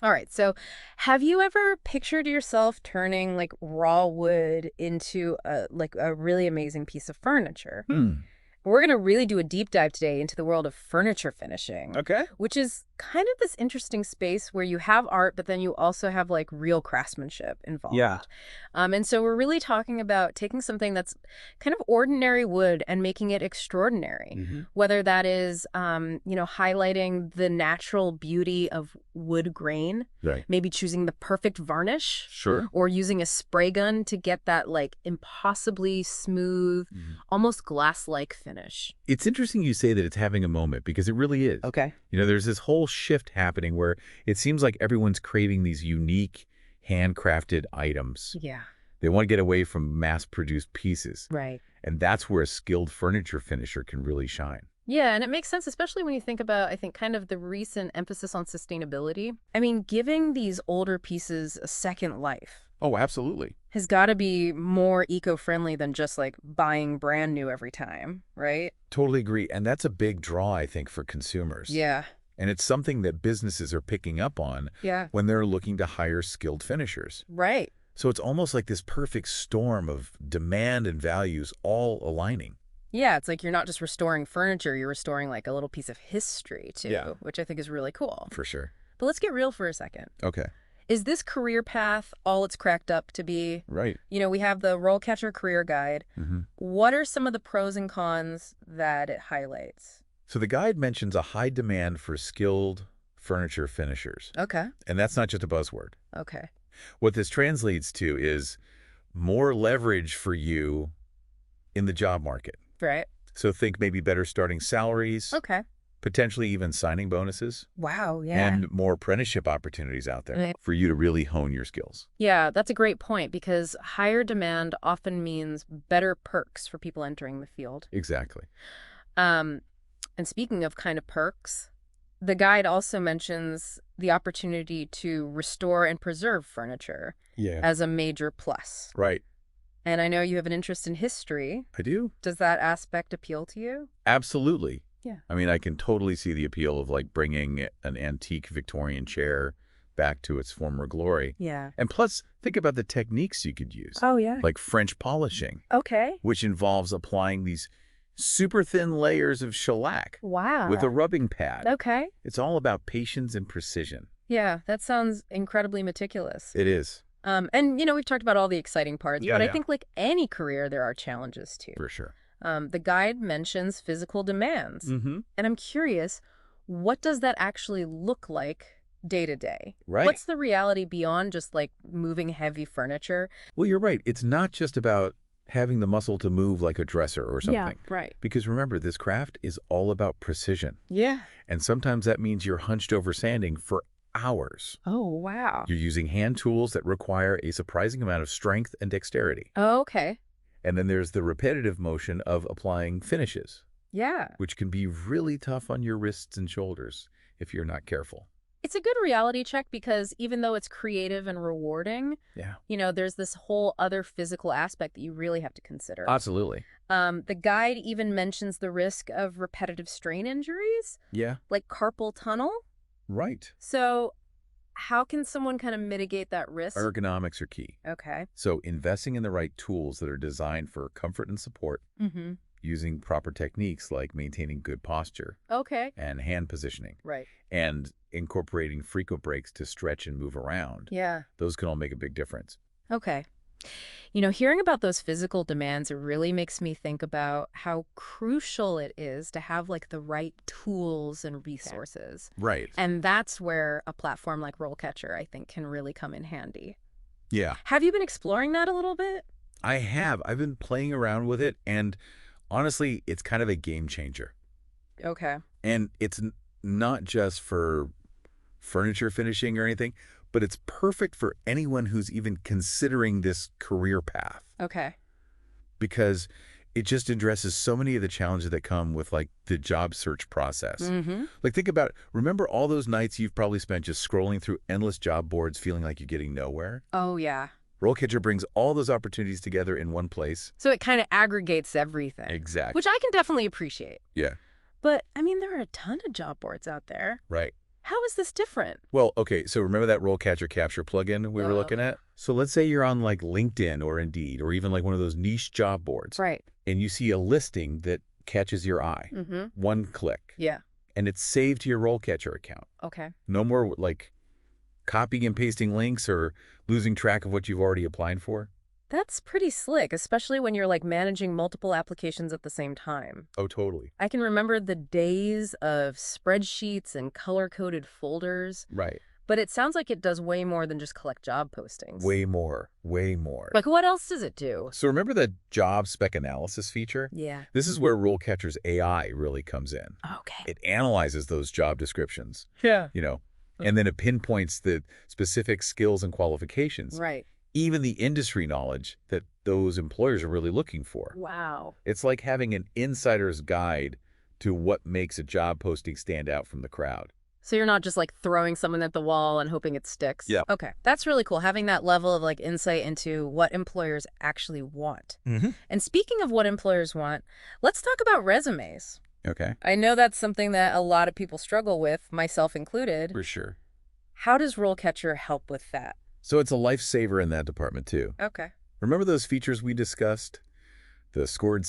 All right. So have you ever pictured yourself turning like raw wood into a really amazing piece of furniture? Hmm. We're going to really do a deep dive today into the world of furniture finishing, Okay. which is kind of this interesting space where you have art, but then you also have like real craftsmanship Yeah. involved. And so we're really talking about taking something that's kind of ordinary wood and making it extraordinary, Hmm. whether that is, highlighting the natural beauty of wood grain, Right. maybe choosing the perfect varnish, Sure. or using a spray gun to get that like impossibly smooth, Mhm. almost glass-like finish. It's interesting you say that it's having a moment because it really is. Okay. There's this whole shift happening where it seems like everyone's craving these unique, handcrafted items. Yeah. They want to get away from mass-produced pieces. Right. And that's where a skilled furniture finisher can really shine. Yeah, and it makes sense, especially when you think about, I think, kind of the recent emphasis on sustainability. I mean, giving these older pieces a second life Oh, absolutely. has got to be more eco-friendly than just like buying brand new every time, right? Totally agree. And that's a big draw, I think, for consumers. Yeah. And it's something that businesses are picking up on Yeah. when they're looking to hire skilled finishers. Right. So it's almost like this perfect storm of demand and values all aligning. Yeah, it's like you're not just restoring furniture, you're restoring like a little piece of history too, Yeah. which I think is really cool. For sure. But let's get real for a second. Okay. Is this career path all it's cracked up to be? Right. We have the RoleCatcher career guide. Hmm. What are some of the pros and cons that it highlights? So the guide mentions a high demand for skilled furniture finishers. Okay. And that's not just a buzzword. Okay. What this translates to is more leverage for you in the job market. Right. So think maybe better starting salaries, Okay. potentially even signing bonuses, Wow. Yeah. and more apprenticeship opportunities out there Right. for you to really hone your skills. Yeah, that's a great point because higher demand often means better perks for people entering the field. Exactly. Um, and speaking of kind of perks, the guide also mentions the opportunity to restore and preserve furniture Yeah. as a major plus. Right. And I know you have an interest in history. I do. Does that aspect appeal to you? Absolutely. Yeah. I mean, I can totally see the appeal of like bringing an antique Victorian chair back to its former glory. Yeah. And plus, think about the techniques you could use, Oh, yeah. like French polishing, Okay. which involves applying these super thin layers of shellac Wow. with a rubbing pad. Okay. It's all about patience and precision. Yeah, that sounds incredibly meticulous. It is, And, we've talked about all the exciting parts, Yeah, but I yeah. think like any career, there are challenges too. for sure. The guide mentions physical demands. Mm-hmm. And I'm curious, what does that actually look like day to day? Right. What's the reality beyond just like moving heavy furniture? Well, you're right. It's not just about having the muscle to move like a dresser or something. Right. Because remember, this craft is all about precision. Yeah. And sometimes that means you're hunched over sanding for hours. Oh, wow. You're using hand tools that require a surprising amount of strength and dexterity. Oh, okay. And then there's the repetitive motion of applying finishes, Yeah. which can be really tough on your wrists and shoulders if you're not careful. It's a good reality check because even though it's creative and rewarding, Yeah, there's this whole other physical aspect that you really have to consider. absolutely. The guide even mentions the risk of repetitive strain injuries, Yeah, like carpal tunnel. right. So how can someone kind of mitigate that risk? Ergonomics are key. Okay. So investing in the right tools that are designed for comfort and support, Mm-hmm. using proper techniques like maintaining good posture Okay. and hand positioning, Right. and incorporating frequent breaks to stretch and move around. Yeah. Those can all make a big difference. Okay. Hearing about those physical demands, it really makes me think about how crucial it is to have like the right tools and resources. Right. And that's where a platform like RoleCatcher, I think, can really come in handy. Yeah, Have you been exploring that a little bit? I have. I've been playing around with it, and honestly, it's kind of a game changer. Okay. And it's not just for furniture finishing or anything, but it's perfect for anyone who's even considering this career path Okay. because it just addresses so many of the challenges that come with like the job search process. Mm-hmm. Like think about it. Remember all those nights you've probably spent just scrolling through endless job boards feeling like you're getting nowhere? Oh, yeah. RoleCatcher brings all those opportunities together in one place. So it kind of aggregates everything. Exactly. Which I can definitely appreciate. Yeah, But, I mean, there are a ton of job boards out there. right. How is this different? Well, okay, so remember that RoleCatcher capture plugin we were Ugh. looking at? So let's say you're on like LinkedIn or Indeed or even like one of those niche job boards, Right. and you see a listing that catches your eye. Mm-hmm. One click, Yeah. and it's saved to your RoleCatcher account. Okay. No more like copying and pasting links or losing track of what you've already applied for. That's pretty slick, especially when you're like managing multiple applications at the same time. Oh, totally. I can remember the days of spreadsheets and color-coded folders, Right. but it sounds like it does way more than just collect job postings. Way more. Way more. Like, what else does it do? So remember the job spec analysis feature? Yeah. This is where RoleCatcher's AI really comes in. Okay. It analyzes those job descriptions, Yeah. and then it pinpoints the specific skills and qualifications, Right. even the industry knowledge that those employers are really looking for. Wow. It's like having an insider's guide to what makes a job posting stand out from the crowd. So you're not just like throwing someone at the wall and hoping it sticks? Yeah. Okay. That's really cool, having that level of like insight into what employers actually want. Mm-hmm. And speaking of what employers want, let's talk about resumes. Okay. I know that's something that a lot of people struggle with, myself included. For sure. How does RoleCatcher help with that? So it's a lifesaver in that department, too. Okay. Remember those features we discussed? The scored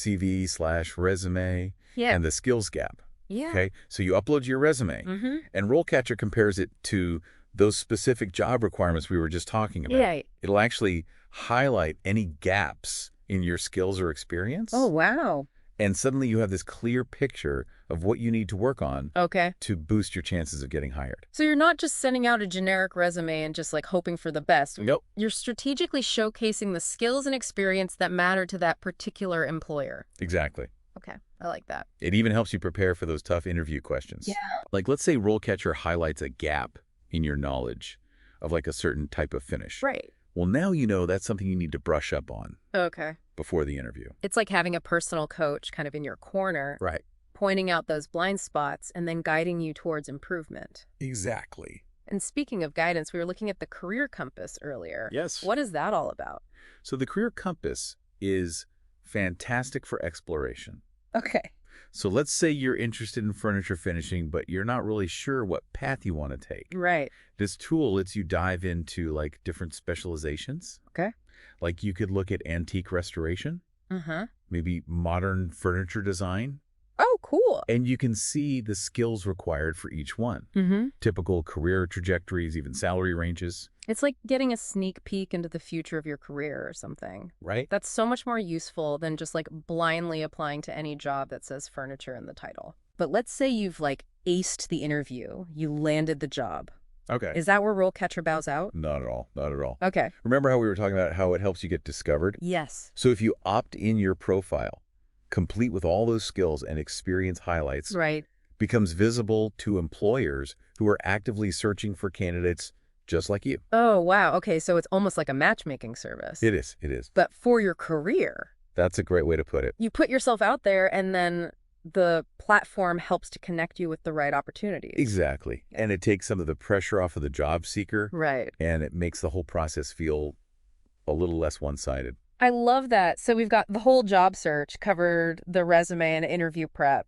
CV/resume Yeah. and the skills gap. Yeah. Okay, so you upload your resume, Mm-hmm. and RoleCatcher compares it to those specific job requirements we were just talking about. Yeah. It'll actually highlight any gaps in your skills or experience. Oh, wow. And suddenly you have this clear picture of what you need to work on Okay. to boost your chances of getting hired. So you're not just sending out a generic resume and just like hoping for the best. Nope. You're strategically showcasing the skills and experience that matter to that particular employer. Exactly. Okay. I like that. It even helps you prepare for those tough interview questions. Yeah. Like, let's say RoleCatcher highlights a gap in your knowledge of like a certain type of finish. Right. Well, now you know that's something you need to brush up on Okay. before the interview. It's like having a personal coach kind of in your corner, Right. pointing out those blind spots and then guiding you towards improvement. Exactly. And speaking of guidance, we were looking at the career compass earlier. Yes. What is that all about? So the career compass is fantastic for exploration. Okay. So let's say you're interested in furniture finishing, but you're not really sure what path you want to take. Right. This tool lets you dive into like different specializations. Okay. Like you could look at antique restoration, Uh-huh. maybe modern furniture design, Oh, cool. and you can see the skills required for each one. Mm-hmm. Typical career trajectories, even salary ranges, It's like getting a sneak peek into the future of your career or something. right? That's so much more useful than just like blindly applying to any job that says furniture in the title. But let's say you've like aced the interview, you landed the job. Okay. Is that where RoleCatcher bows out? Not at all. Not at all. Okay. Remember how we were talking about how it helps you get discovered? Yes. So if you opt in your profile, complete with all those skills and experience highlights, Right. becomes visible to employers who are actively searching for candidates just like you. Oh, wow. Okay, so it's almost like a matchmaking service. It is. It is. But for your career, That's a great way to put it. you put yourself out there and then the platform helps to connect you with the right opportunities. Exactly. And it takes some of the pressure off of the job seeker, Right. and it makes the whole process feel a little less one-sided. I love that. So we've got the whole job search, covered the resume and interview prep,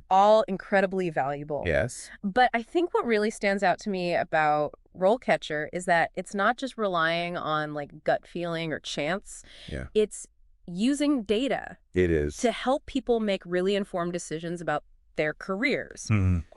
all incredibly valuable. Yes. But I think what really stands out to me about RoleCatcher is that it's not just relying on like gut feeling or chance. Yeah. It's using data It is. to help people make really informed decisions about their careers.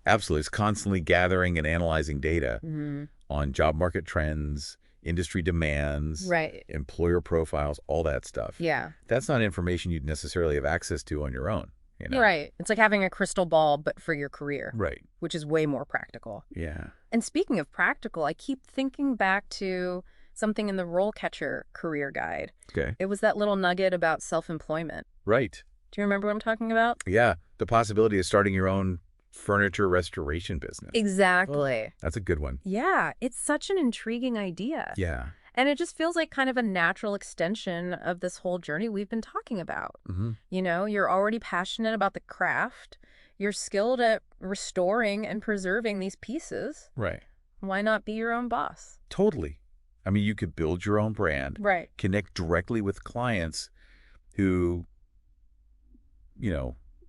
Absolutely. It's constantly gathering and analyzing data Mhm. on job market trends, industry demands, Right. employer profiles, all that stuff. Yeah. That's not information you'd necessarily have access to on your own. Right. It's like having a crystal ball, but for your career, Right. which is way more practical. Yeah. And speaking of practical, I keep thinking back to something in the RoleCatcher career guide. Okay. It was that little nugget about self-employment. Right. Do you remember what I'm talking about? Yeah. The possibility of starting your own furniture restoration business. Exactly. That's a good one. Yeah, it's such an intriguing idea. Yeah. And it just feels like kind of a natural extension of this whole journey we've been talking about. Mm-hmm. You know, you're already passionate about the craft. You're skilled at restoring and preserving these pieces. Right. Why not be your own boss? Totally. I mean, you could build your own brand, Right. connect directly with clients who,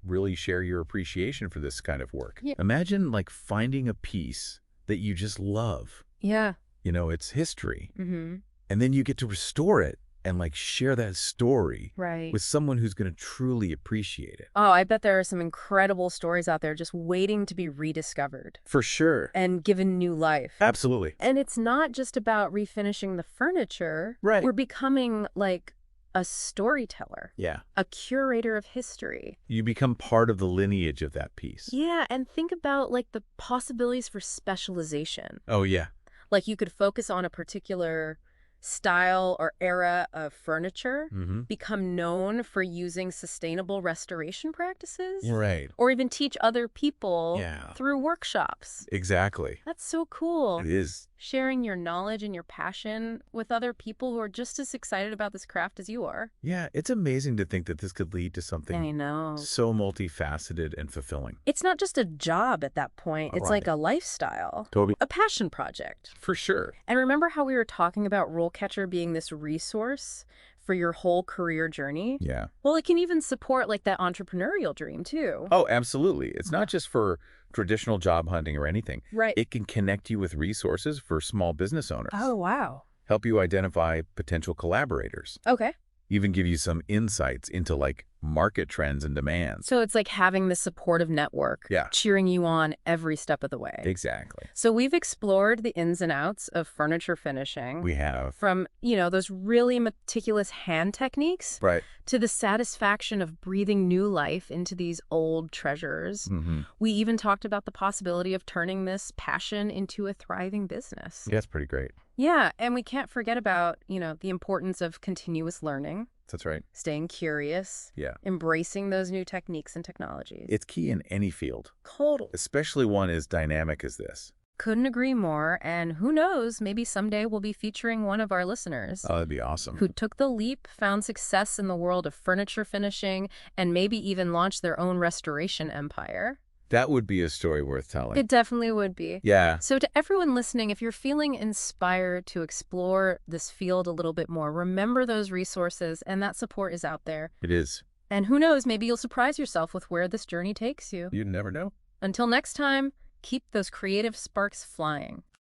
really share your appreciation for this kind of work. Yeah. Imagine like finding a piece that you just love. Yeah. You know, it's history. Mm-hmm. And then you get to restore it and like share that story Right. with someone who's going to truly appreciate it. Oh, I bet there are some incredible stories out there just waiting to be rediscovered For sure. and given new life. Absolutely. And it's not just about refinishing the furniture. Right. We're becoming like a storyteller, Yeah. a curator of history. You become part of the lineage of that piece. Yeah, and think about like the possibilities for specialization. Oh, yeah. Like you could focus on a particular style or era of furniture, Mm-hmm. become known for using sustainable restoration practices, Right. or even teach other people Yeah. through workshops. Exactly. That's so cool. It is. Sharing your knowledge and your passion with other people who are just as excited about this craft as you are. Yeah, it's amazing to think that this could lead to I something know. so multifaceted and fulfilling. It's not just a job at that point. It's like Right. a lifestyle, Toby? a passion project. For sure. And remember how we were talking about RoleCatcher being this resource for your whole career journey? Yeah. Well, it can even support like that entrepreneurial dream too. Oh, absolutely. It's not just for traditional job hunting or anything. Right. It can connect you with resources for small business owners. Oh, wow. Help you identify potential collaborators. Okay. Even give you some insights into like market trends and demands. So it's like having this supportive network Yeah. cheering you on every step of the way. Exactly. So we've explored the ins and outs of furniture finishing. We have. From, those really meticulous hand techniques Right. to the satisfaction of breathing new life into these old treasures. Mm-hmm. We even talked about the possibility of turning this passion into a thriving business. Yeah, that's pretty great. Yeah, and we can't forget about, the importance of continuous learning, That's right. staying curious, Yeah. embracing those new techniques and technologies. It's key in any field, Total. especially one as dynamic as this. Couldn't agree more, and who knows, maybe someday we'll be featuring one of our listeners Oh, that'd be awesome. who took the leap, found success in the world of furniture finishing, and maybe even launched their own restoration empire. That would be a story worth telling. It definitely would be. Yeah. So to everyone listening, if you're feeling inspired to explore this field a little bit more, remember those resources, and that support is out there. It is. And who knows, maybe you'll surprise yourself with where this journey takes you. You never know. Until next time, keep those creative sparks flying.